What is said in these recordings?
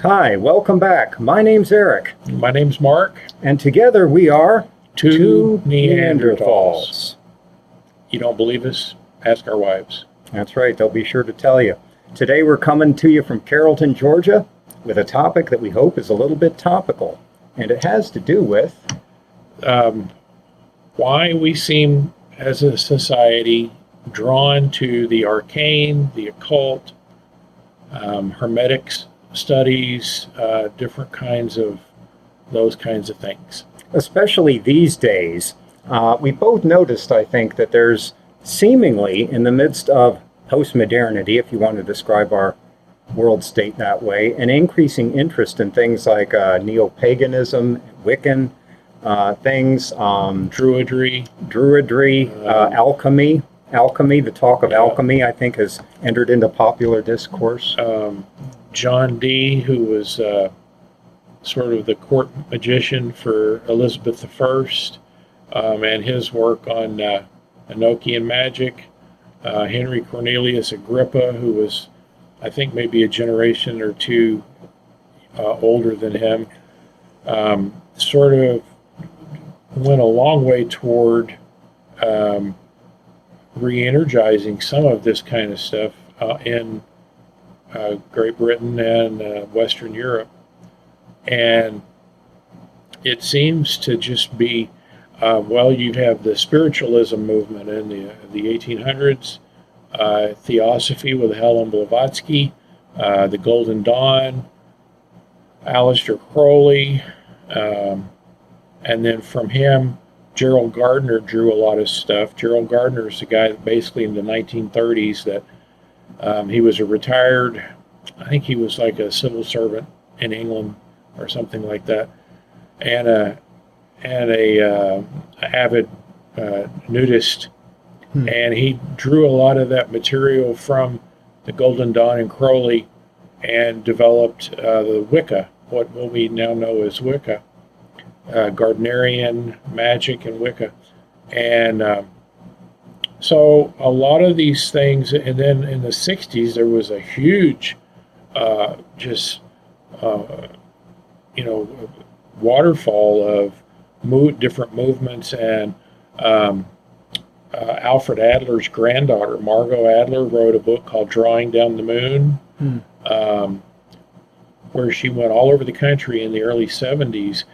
Hi, welcome back. My name's Eric. My name's Mark. And together we are Two Neanderthals. You don't believe us? Ask our wives. That's right, they'll be sure to tell you. Today we're coming to you from Carrollton, Georgia, with a topic that we hope is a little bit topical. And it has to do with why we seem as a society drawn to the arcane, the occult, hermetics studies, different kinds of those kinds of things. Especially these days, we both noticed, I think, that there's seemingly, in the midst of postmodernity, if you want to describe our world state that way, an increasing interest in things like neo-paganism, Wiccan things, Druidry, alchemy. Alchemy, the talk of alchemy, I think, has entered into popular discourse. John Dee, who was sort of the court magician for Elizabeth I, and his work on Enochian magic. Henry Cornelius Agrippa, who was, I think, maybe a generation or two older than him, sort of went a long way toward re-energizing some of this kind of stuff in Great Britain and Western Europe. And it seems to just be, you have the spiritualism movement in the 1800s, Theosophy with Helen Blavatsky, the Golden Dawn, Aleister Crowley, and then from him, Gerald Gardner drew a lot of stuff. Gerald Gardner is the guy that basically in the 1930s that he was a retired, I think he was like a civil servant in England or something like that, and a avid nudist, and he drew a lot of that material from the Golden Dawn and Crowley, and developed the Wicca, what we now know as Wicca, Gardnerian magic and Wicca, and so a lot of these things. And then in the 60s there was a huge waterfall of different movements, and Alfred Adler's granddaughter, Margot Adler, wrote a book called Drawing Down the Moon, where she went all over the country in the early 70s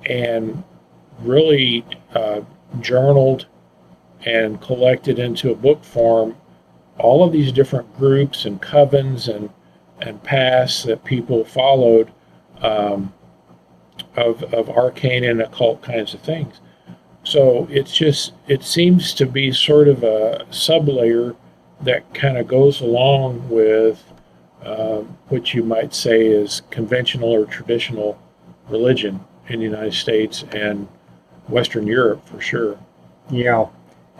and really journaled and collected into a book form all of these different groups and covens and paths that people followed of arcane and occult kinds of things. So it seems to be sort of a sublayer that kind of goes along with what you might say is conventional or traditional religion in the United States and Western Europe for sure. Yeah.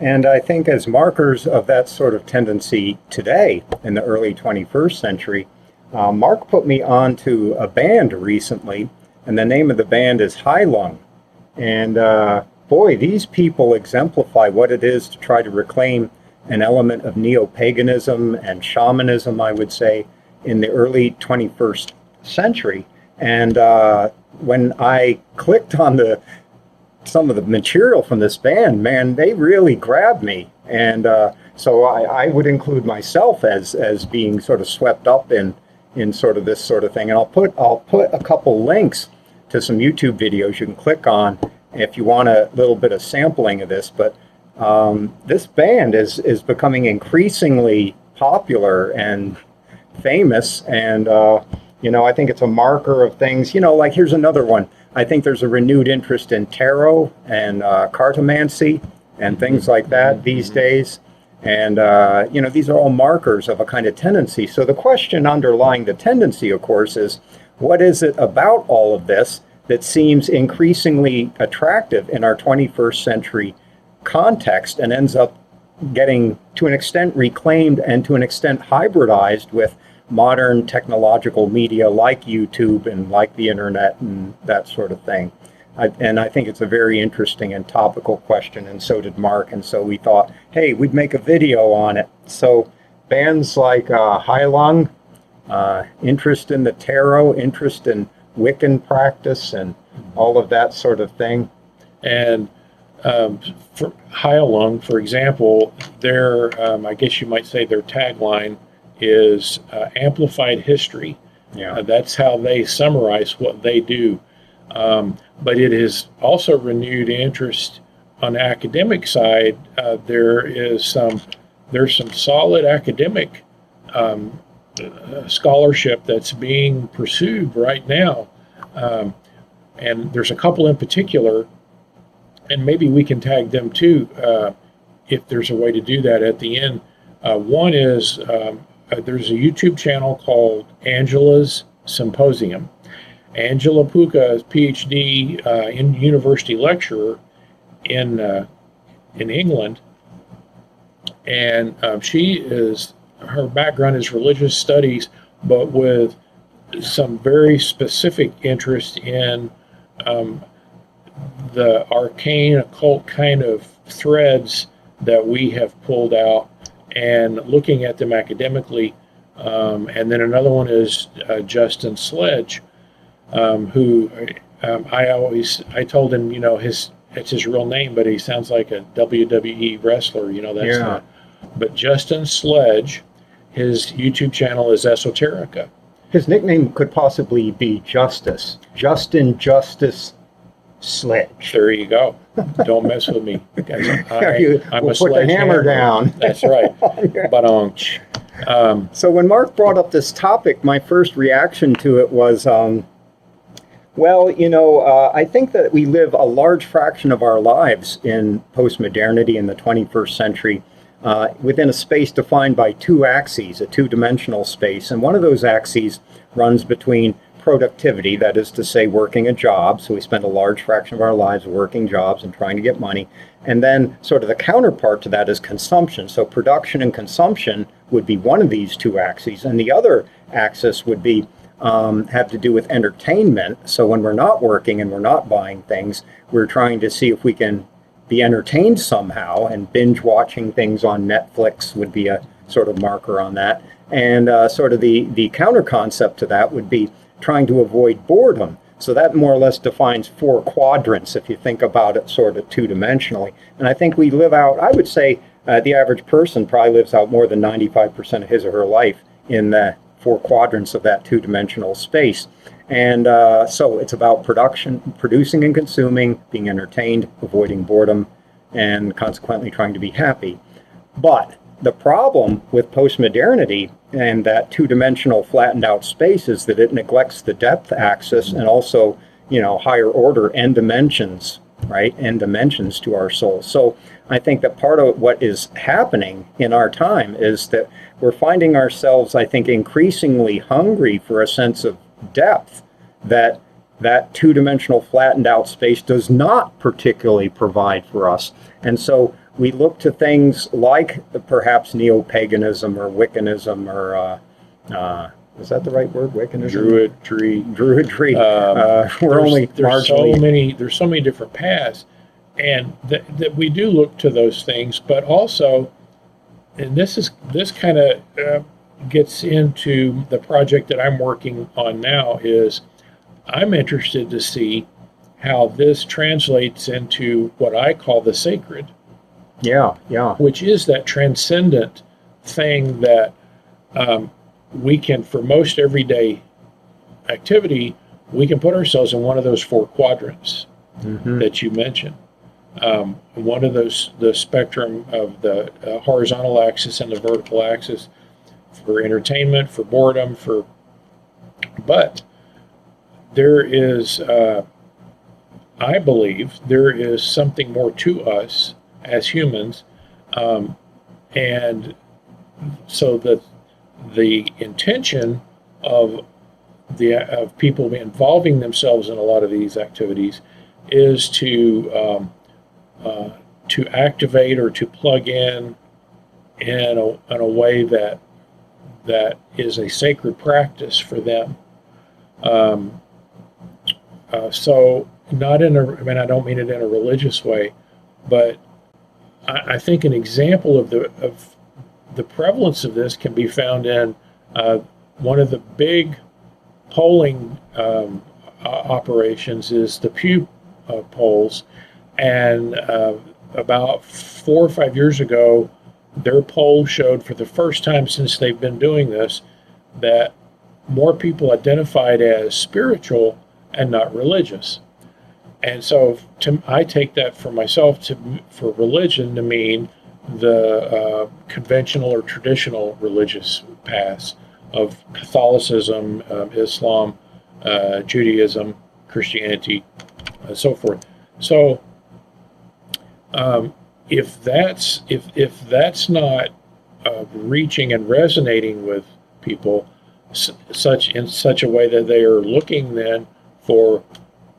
And I think as markers of that sort of tendency today in the early 21st century, Mark put me on to a band recently, and the name of the band is Heilung. And boy, these people exemplify what it is to try to reclaim an element of neo-paganism and shamanism, I would say, in the early 21st century. And when I clicked on some of the material from this band, man, they really grabbed me. And so I would include myself as being sort of swept up in sort of this sort of thing. And I'll put a couple links to some YouTube videos you can click on if you want a little bit of sampling of this. But this band is becoming increasingly popular and famous, and I think it's a marker of things. Like here's another one. I think there's a renewed interest in tarot and cartomancy and things like that these days. And, these are all markers of a kind of tendency. So the question underlying the tendency, of course, is what is it about all of this that seems increasingly attractive in our 21st century context and ends up getting, to an extent, reclaimed and to an extent hybridized with modern technological media like YouTube and like the internet and that sort of thing. And I think it's a very interesting and topical question, and so did Mark. And so we thought, hey, we'd make a video on it. So bands like Heilung interest in the tarot, interest in Wiccan practice, and all of that sort of thing. And for Heilung, for example, their, I guess you might say their tagline is amplified history. Yeah. That's how they summarize what they do. But it has also renewed interest on the academic side. There's some solid academic scholarship that's being pursued right now. And there's a couple in particular, and maybe we can tag them too, if there's a way to do that at the end. One is there's a YouTube channel called Angela's Symposium. Angela Puca is PhD in university lecturer in England, and her background is religious studies, but with some very specific interest in the arcane occult kind of threads that we have pulled out and looking at them academically. And then another one is Justin Sledge, who I told him, it's his real name, but he sounds like a WWE wrestler, that's Yeah. not. But Justin Sledge, his YouTube channel is Esoterica. His nickname could possibly be Justice. Justin Justice Sledge. There you go. Don't mess with me. We'll I'm a put the hammer down. That's right. But So when Mark brought up this topic, my first reaction to it was, I think that we live a large fraction of our lives in postmodernity in the 21st century within a space defined by two axes, a two-dimensional space. And one of those axes runs between productivity, that is to say working a job, so we spend a large fraction of our lives working jobs and trying to get money, and then sort of the counterpart to that is consumption. So production and consumption would be one of these two axes, and the other axis would be have to do with entertainment. So when we're not working and we're not buying things, we're trying to see if we can be entertained somehow, and binge watching things on Netflix would be a sort of marker on that. And sort of the counter concept to that would be trying to avoid boredom. So that more or less defines four quadrants if you think about it sort of two-dimensionally. And I think we live out, I would say the average person probably lives out more than 95% of his or her life in the four quadrants of that two-dimensional space. And so it's about producing and consuming, being entertained, avoiding boredom, and consequently trying to be happy. But the problem with postmodernity and that two-dimensional flattened out space is that it neglects the depth axis and also, higher order n dimensions, right? N dimensions to our soul. So I think that part of what is happening in our time is that we're finding ourselves, I think, increasingly hungry for a sense of depth that two-dimensional flattened out space does not particularly provide for us. And so we look to things like perhaps neo-paganism or Wiccanism or, is that the right word, Wiccanism? Druidry. There's so many different paths, and that we do look to those things, but also, and this kind of gets into the project that I'm working on now, is I'm interested to see how this translates into what I call the sacred. Yeah. Which is that transcendent thing that we can, for most everyday activity, we can put ourselves in one of those four quadrants that you mentioned. One of those, the spectrum of the horizontal axis and the vertical axis for entertainment, for boredom, but there is, I believe, there is something more to us as humans, and so the intention of people involving themselves in a lot of these activities is to activate or to plug in a way that is a sacred practice for them. So not in a, I don't mean it in a religious way, but I think an example of the prevalence of this can be found in one of the big polling operations is the Pew polls, and about 4 or 5 years ago, their poll showed for the first time since they've been doing this that more people identified as spiritual and not religious. And so I take that for myself for religion to mean the conventional or traditional religious paths of Catholicism, Islam, Judaism, Christianity, and so forth. So if that's not reaching and resonating with people in such a way that they are looking then for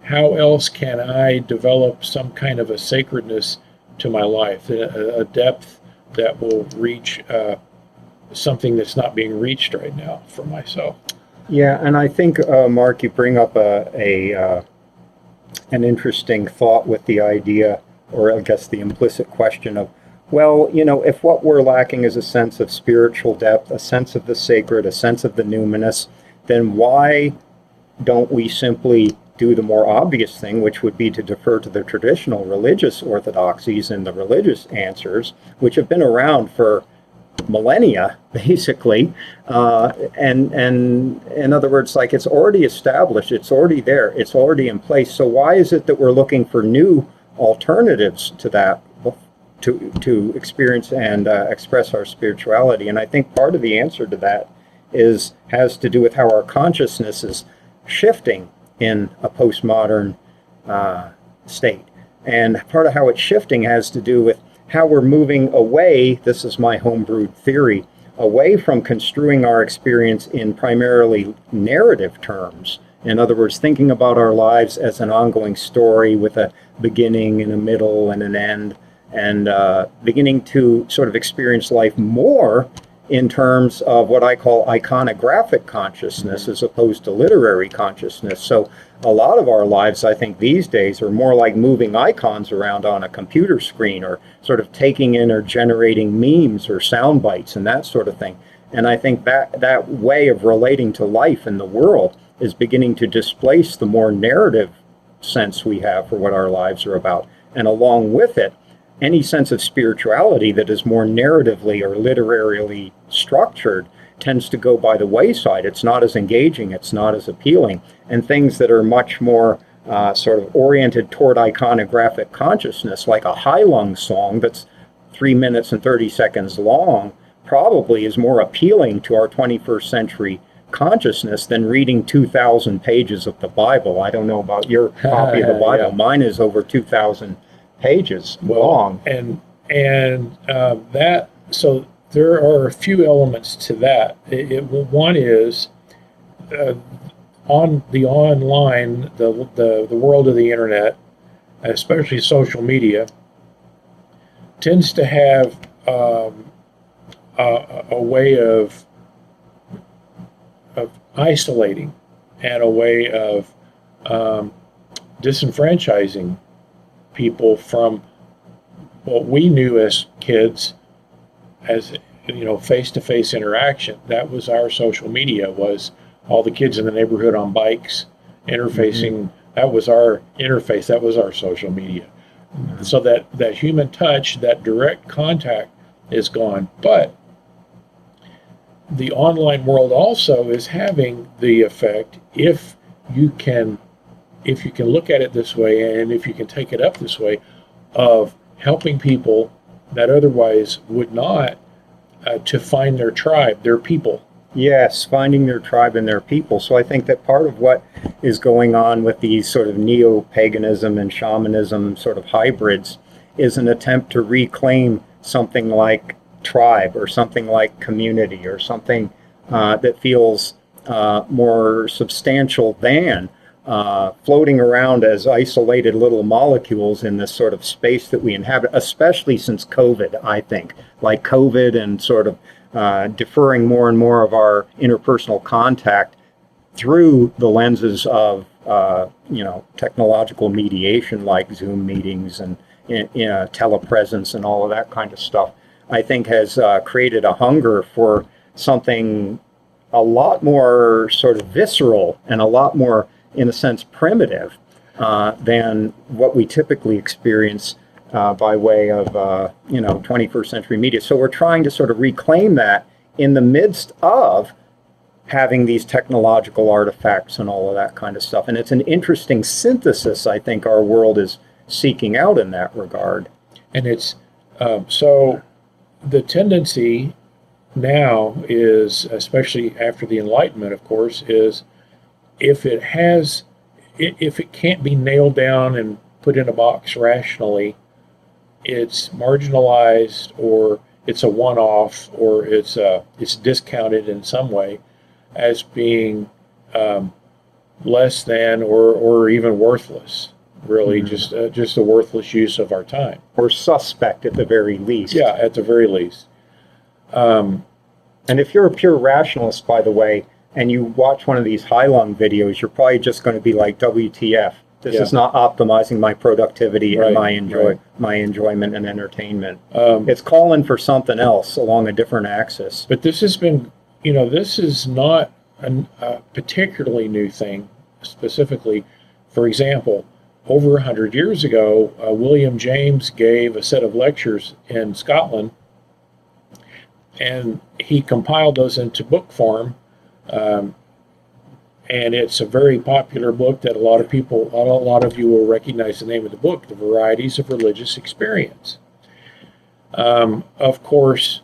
how else can I develop some kind of a sacredness to my life, a depth that will reach something that's not being reached right now for myself. Yeah, and I think, Mark, you bring up an interesting thought with the idea, or I guess the implicit question of, well, if what we're lacking is a sense of spiritual depth, a sense of the sacred, a sense of the numinous, then why don't we simply do the more obvious thing, which would be to defer to the traditional religious orthodoxies and the religious answers, which have been around for millennia, basically. And in other words, like, it's already established, it's already there, it's already in place. So why is it that we're looking for new alternatives to that to experience and express our spirituality? And I think part of the answer to that has to do with how our consciousness is shifting in a postmodern state. And part of how it's shifting has to do with how we're moving away, this is my homebrewed theory, away from construing our experience in primarily narrative terms. In other words, thinking about our lives as an ongoing story with a beginning and a middle and an end, and beginning to sort of experience life more in terms of what I call iconographic consciousness as opposed to literary consciousness. So a lot of our lives, I think, these days are more like moving icons around on a computer screen, or sort of taking in or generating memes or sound bites and that sort of thing. And I think that way of relating to life in the world is beginning to displace the more narrative sense we have for what our lives are about. And along with it, any sense of spirituality that is more narratively or literarily structured tends to go by the wayside. It's not as engaging, it's not as appealing. And things that are much more sort of oriented toward iconographic consciousness, like a Heilung song that's 3 minutes and 30 seconds long, probably is more appealing to our 21st century consciousness than reading 2,000 pages of the Bible. I don't know about your copy of the Bible. Yeah. Mine is over 2,000 pages long. And that, so there are a few elements to that. One is on the online, the world of the internet, especially social media, tends to have a way of isolating and a way of disenfranchising people from what we knew as kids as, face-to-face interaction. That was our social media, was all the kids in the neighborhood on bikes interfacing. Mm-hmm. That was our interface. That was our social media. Mm-hmm. So that human touch, that direct contact is gone. But the online world also is having the effect, if you can look at it this way, and if you can take it up this way, of helping people that otherwise would not, to find their tribe, their people. Yes, finding their tribe and their people. So I think that part of what is going on with these sort of neo-paganism and shamanism sort of hybrids is an attempt to reclaim something like tribe, or something like community, or something that feels more substantial than floating around as isolated little molecules in this sort of space that we inhabit, especially since COVID, I think. Like COVID and sort of deferring more and more of our interpersonal contact through the lenses of, technological mediation, like Zoom meetings and telepresence and all of that kind of stuff, I think has created a hunger for something a lot more sort of visceral and a lot more, in a sense, primitive than what we typically experience by way of, 21st century media. So we're trying to sort of reclaim that in the midst of having these technological artifacts and all of that kind of stuff. And it's an interesting synthesis, I think, our world is seeking out in that regard. And it's so the tendency now is, especially after the Enlightenment, of course, is if it can't be nailed down and put in a box rationally, it's marginalized, or it's a one-off, or it's discounted in some way as being less than or even worthless. Really, just a worthless use of our time, or suspect at the very least. Yeah, at the very least. And if you're a pure rationalist, by the way, and you watch one of these Heilung videos, you're probably just going to be like, WTF. This is not optimizing my productivity and my enjoyment and entertainment. It's calling for something else along a different axis. But this has been, this is not a particularly new thing. Specifically, for example, over 100 years ago, William James gave a set of lectures in Scotland, and he compiled those into book form. And it's a very popular book that a lot of you will recognize the name of the book, The Varieties of Religious Experience. Of course,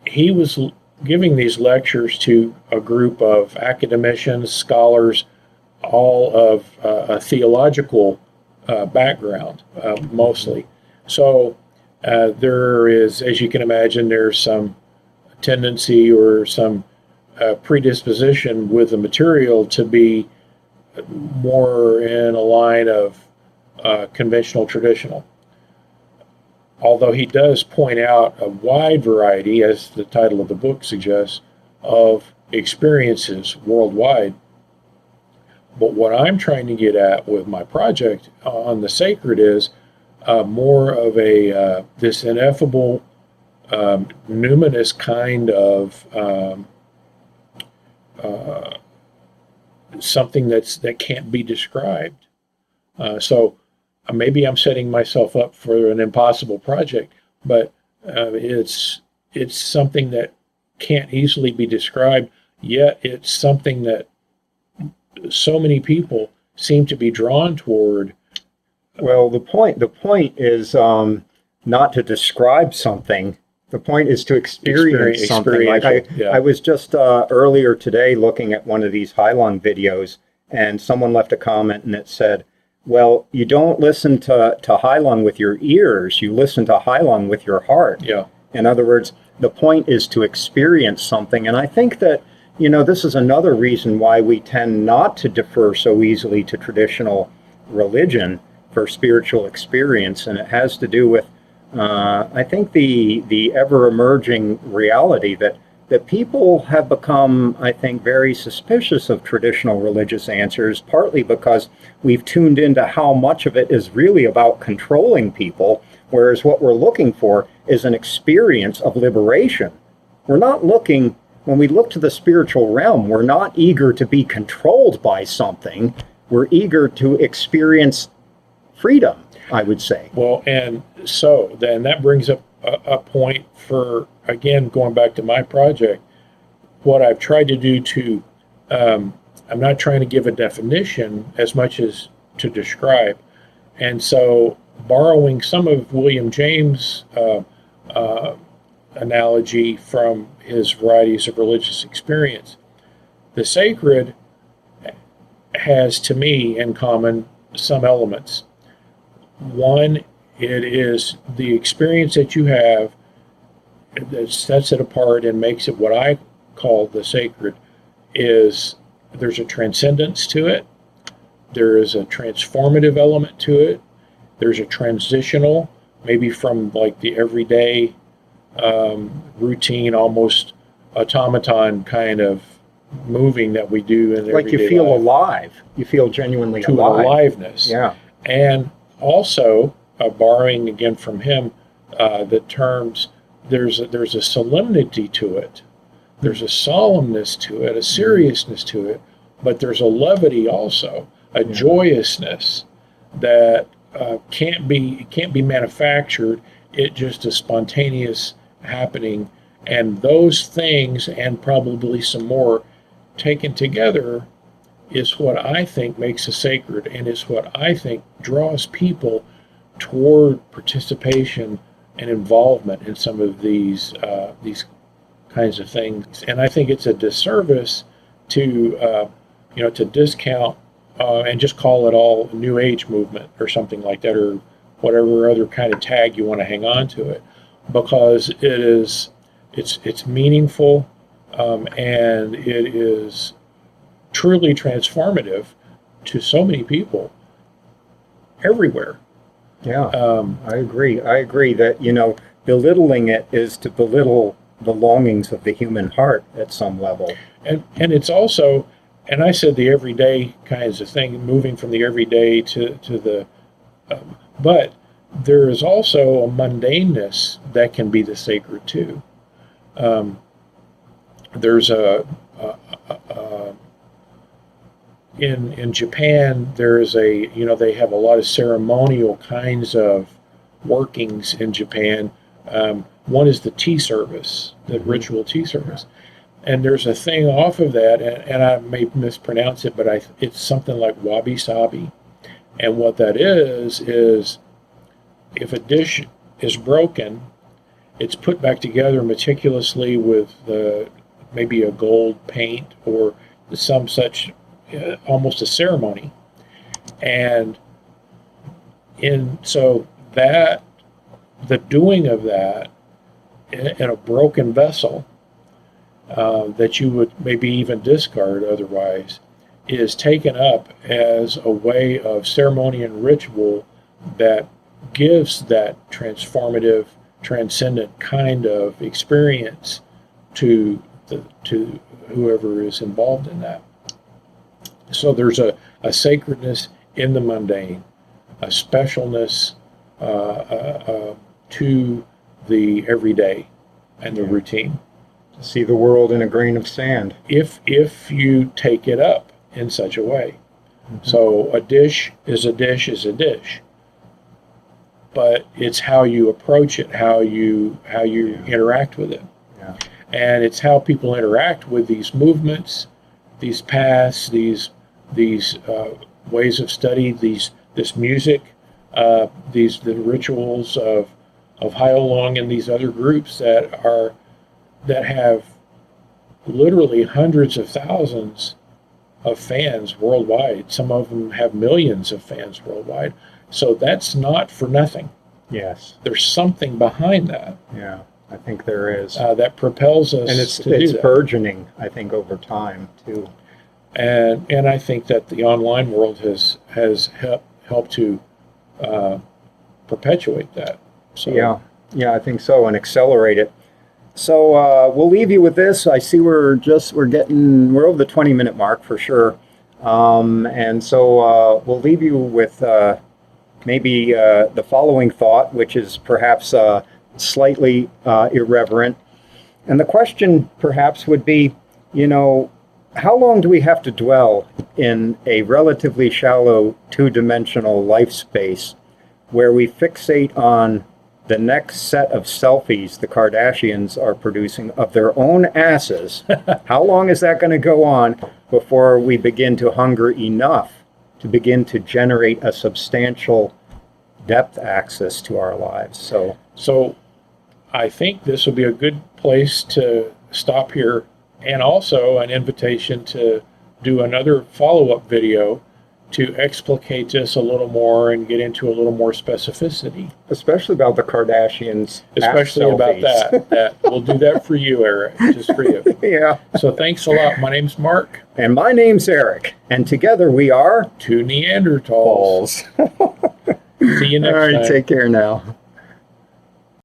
he was giving these lectures to a group of academicians, scholars, all of a theological background, mostly. So there is, as you can imagine, there's some tendency or some predisposition with the material to be more in a line of conventional, traditional. Although he does point out a wide variety, as the title of the book suggests, of experiences worldwide. But what I'm trying to get at with my project on the sacred is more of this ineffable, numinous kind of something that can't be described. So maybe I'm setting myself up for an impossible project, but it's something that can't easily be described, yet it's something that so many people seem to be drawn toward. Well, the point is not to describe something. The point is to experience something. Like I was just earlier today looking at one of these Heilung videos, and someone left a comment and it said, well, you don't listen to Heilung with your ears, you listen to Heilung with your heart. Yeah. In other words, the point is to experience something. And I think that, this is another reason why we tend not to defer so easily to traditional religion for spiritual experience. And it has to do with, I think, the ever-emerging reality that people have become, I think, very suspicious of traditional religious answers, partly because we've tuned into how much of it is really about controlling people, whereas what we're looking for is an experience of liberation. We're not looking, when we look to the spiritual realm, we're not eager to be controlled by something. We're eager to experience freedom, I would say. Well, and so then that brings up a point for, again, going back to my project, what I've tried to do I'm not trying to give a definition as much as to describe. And so borrowing some of William James' analogy from his Varieties of Religious Experience, the sacred has, to me, in common some elements. One, it is the experience that you have that sets it apart and makes it what I call the sacred. Is there's a transcendence to it, there is a transformative element to it, there's a transitional, maybe from like the everyday routine, almost automaton kind of moving that we do in everyday life. Like you feel alive. You feel genuinely to alive. Aliveness. Yeah. And also, borrowing again from him, the terms, there's a solemnity to it. There's a solemnness to it, a seriousness to it, but there's a levity also, a joyousness that can't be manufactured. It just a spontaneous happening, and those things and probably some more taken together is what I think makes it sacred, and is what I think draws people toward participation and involvement in some of these kinds of things. And I think it's a disservice to to discount and just call it all New Age movement or something like that, or whatever other kind of tag you want to hang on to it, because it's meaningful, and it is truly transformative to so many people everywhere. Yeah, I agree. I agree that, belittling it is to belittle the longings of the human heart at some level. And it's also, and I said the everyday kinds of thing, moving from the everyday to the, but there is also a mundaneness that can be the sacred too. There's in Japan, there's they have a lot of ceremonial kinds of workings in Japan. One is the tea service, the ritual tea service. And there's a thing off of that, and I may mispronounce it, but it's something like wabi-sabi. And what that is if a dish is broken, it's put back together meticulously with maybe a gold paint or some such, almost a ceremony. And so that the doing of that in a broken vessel that you would maybe even discard otherwise is taken up as a way of ceremony and ritual that gives that transformative, transcendent kind of experience to whoever is involved in that. So there's a sacredness in the mundane, a specialness to the everyday and the routine. See the world in a grain of sand. If you take it up in such a way. Mm-hmm. So a dish is a dish is a dish. But it's how you approach it, how you interact with it. Yeah. And it's how people interact with these movements, these paths, these ways of study, this music, the rituals of Heilung and these other groups that have literally hundreds of thousands of fans worldwide. Some of them have millions of fans worldwide. So that's not for nothing. Yes. There's something behind that. Yeah, I think there is. That propels us and it's do that. Burgeoning, I think, over time, too. And I think that the online world has helped to perpetuate that. So, yeah, I think so, and accelerate it. So we'll leave you with this. I see we're over the 20-minute mark for sure. And so we'll leave you with maybe the following thought, which is perhaps slightly irreverent. And the question perhaps would be, how long do we have to dwell in a relatively shallow two-dimensional life space where we fixate on the next set of selfies the Kardashians are producing of their own asses? How long is that going to go on before we begin to hunger enough to begin to generate a substantial depth access to our lives? So I think this will be a good place to stop here, and also an invitation to do another follow-up video to explicate this a little more and get into a little more specificity. Especially about the Kardashians. Especially about that. We'll do that for you, Eric, just for you. Yeah. So thanks a lot. My name's Mark. And my name's Eric. And together we are two Neanderthals. See See you next time. All right, take care now.